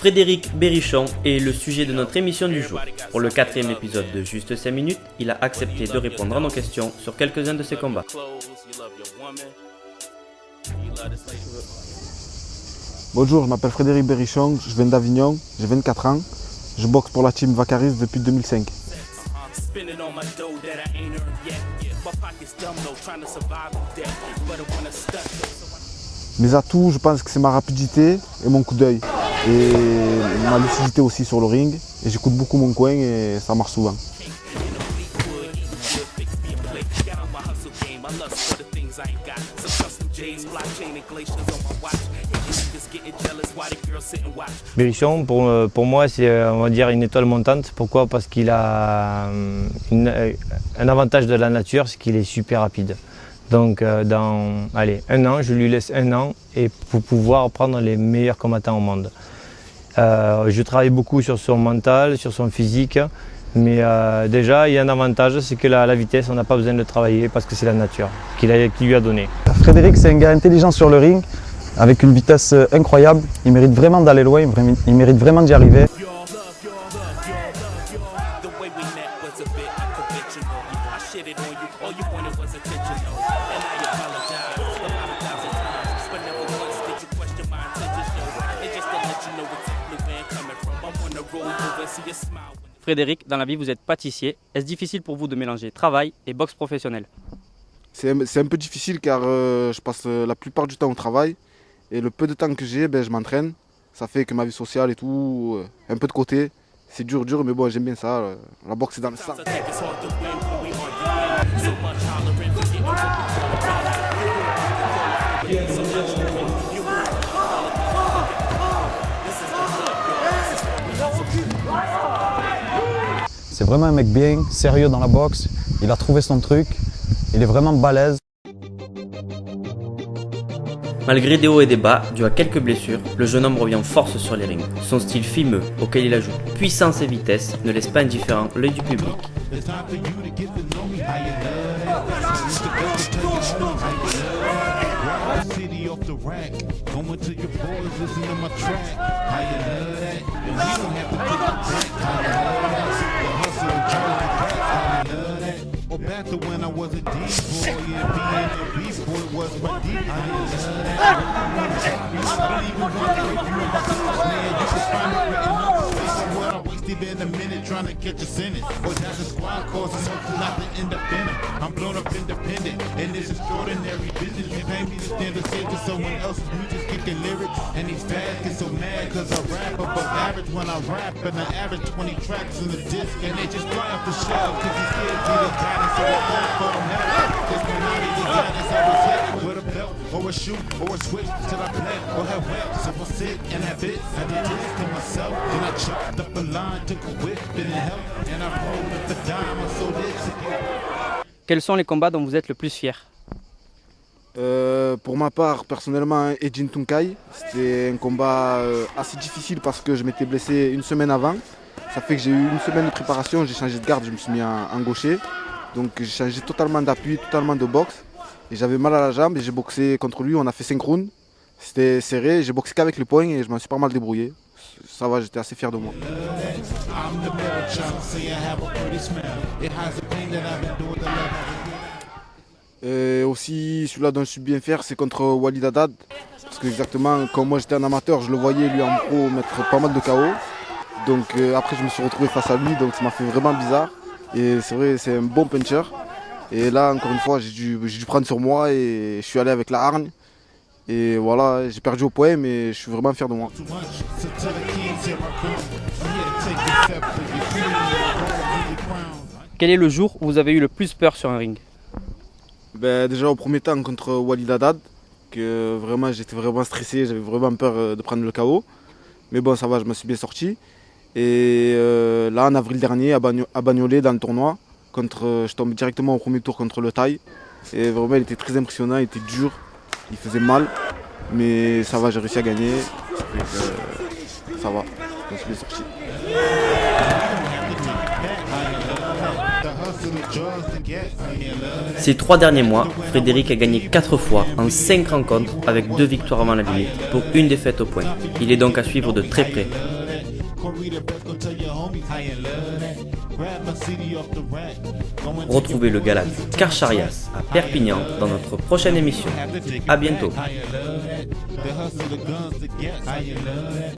Frédéric Berrichon est le sujet de notre émission du jour. Pour le 4e épisode de Juste 5 minutes, il a accepté de répondre à nos questions sur quelques-uns de ses combats. Bonjour, je m'appelle Frédéric Berrichon, je viens d'Avignon, j'ai 24 ans. Je boxe pour la team Vacaris depuis 2005. Mes atouts, je pense que c'est ma rapidité et mon coup d'œil. Et ma lucidité aussi sur le ring. Et j'écoute beaucoup mon coin et ça marche souvent. Berrichon, pour moi, c'est on va dire une étoile montante. Pourquoi ? Parce qu'il a un avantage de la nature, c'est qu'il est super rapide. Donc dans un an, je lui laisse un an et pour pouvoir prendre les meilleurs combattants au monde. Je travaille beaucoup sur son mental, sur son physique, mais déjà il y a un avantage, c'est que la vitesse, on n'a pas besoin de travailler parce que c'est la nature qui lui a donné. Frédéric, c'est un gars intelligent sur le ring, avec une vitesse incroyable. Il mérite vraiment d'aller loin, il mérite vraiment d'y arriver. Frédéric, dans la vie vous êtes pâtissier. Est-ce difficile pour vous de mélanger travail et boxe professionnelle ? C'est un peu difficile car je passe la plupart du temps au travail. Et le peu de temps que j'ai, je m'entraîne. Ça fait que ma vie sociale et tout, un peu de côté. C'est dur, mais bon, j'aime bien ça. La boxe, c'est dans le sang. C'est vraiment un mec bien, sérieux dans la boxe. Il a trouvé son truc, il est vraiment balèze. Malgré des hauts et des bas, dû à quelques blessures, le jeune homme revient en force sur les rings. Son style fimeux, auquel il ajoute puissance et vitesse, ne laisse pas indifférent l'œil du public. Back to when I was a D-boy and being a B-boy was my D. I didn't even wonder if you were my close man. You could find it written on the face of what I wasted in a minute trying to catch a sentence. Or that's a squad cause and something not the independent. I'm blown up independent and this extraordinary business. You pay me to stand the stage to someone else's music, kicking lyrics. And these fads get so mad cause I rap above average when I rap. And I average 20 tracks in the disc and they just fly off the shelf cause these kids need a guidance. So I fall for them hell. There's no naughty designers I was hit with a belt or a shoe or a switch till I bled or have wet. So I sit and have it. I did this to myself. Then I chopped up a line, took a whip, didn't help. And I rolled up the dime, I sold it to you. Quels sont les combats dont vous êtes le plus fier ? Pour ma part, personnellement, Ejin Tunkai, c'était un combat assez difficile parce que je m'étais blessé une semaine avant. Ça fait que j'ai eu une semaine de préparation, j'ai changé de garde, je me suis mis en gaucher. Donc j'ai changé totalement d'appui, totalement de boxe. Et j'avais mal à la jambe et j'ai boxé contre lui, on a fait 5 rounds. C'était serré, j'ai boxé qu'avec les poings et je m'en suis pas mal débrouillé. Ça va, j'étais assez fier de moi. Et aussi, celui-là dont je suis bien fier, c'est contre Walid Haddad. Parce que exactement, comme moi j'étais un amateur, je le voyais lui en pro mettre pas mal de KO. Donc après je me suis retrouvé face à lui, donc ça m'a fait vraiment bizarre. Et c'est vrai, c'est un bon puncher. Et là, encore une fois, j'ai dû prendre sur moi et je suis allé avec la hargne. Et voilà, j'ai perdu au point, mais je suis vraiment fier de moi. Quel est le jour où vous avez eu le plus peur sur un ring ? Déjà au premier temps contre Walid Haddad, que vraiment j'étais vraiment stressé, j'avais vraiment peur de prendre le KO. Mais bon, ça va, je me suis bien sorti. Et là, en avril dernier, à Bagnolet, dans le tournoi, je tombe directement au premier tour contre le Thaï. Et vraiment, il était très impressionnant, il était dur, il faisait mal. Mais ça va, j'ai réussi à gagner. Ça va, je me suis bien sorti. hustle, the drugs, the gas. How you love that? Ces 3 derniers mois, Frédéric a gagné 4 fois en 5 rencontres avec 2 victoires avant la limite pour une défaite au point. Il est donc à suivre de très près. Corey the best, go tell your homies how you love that. Grab my CD off the rack. Go and Retrouvez le gala Carcharias à Perpignan dans notre prochaine émission. À bientôt. how you love that. The hustle, the guns, the gas. How you love that?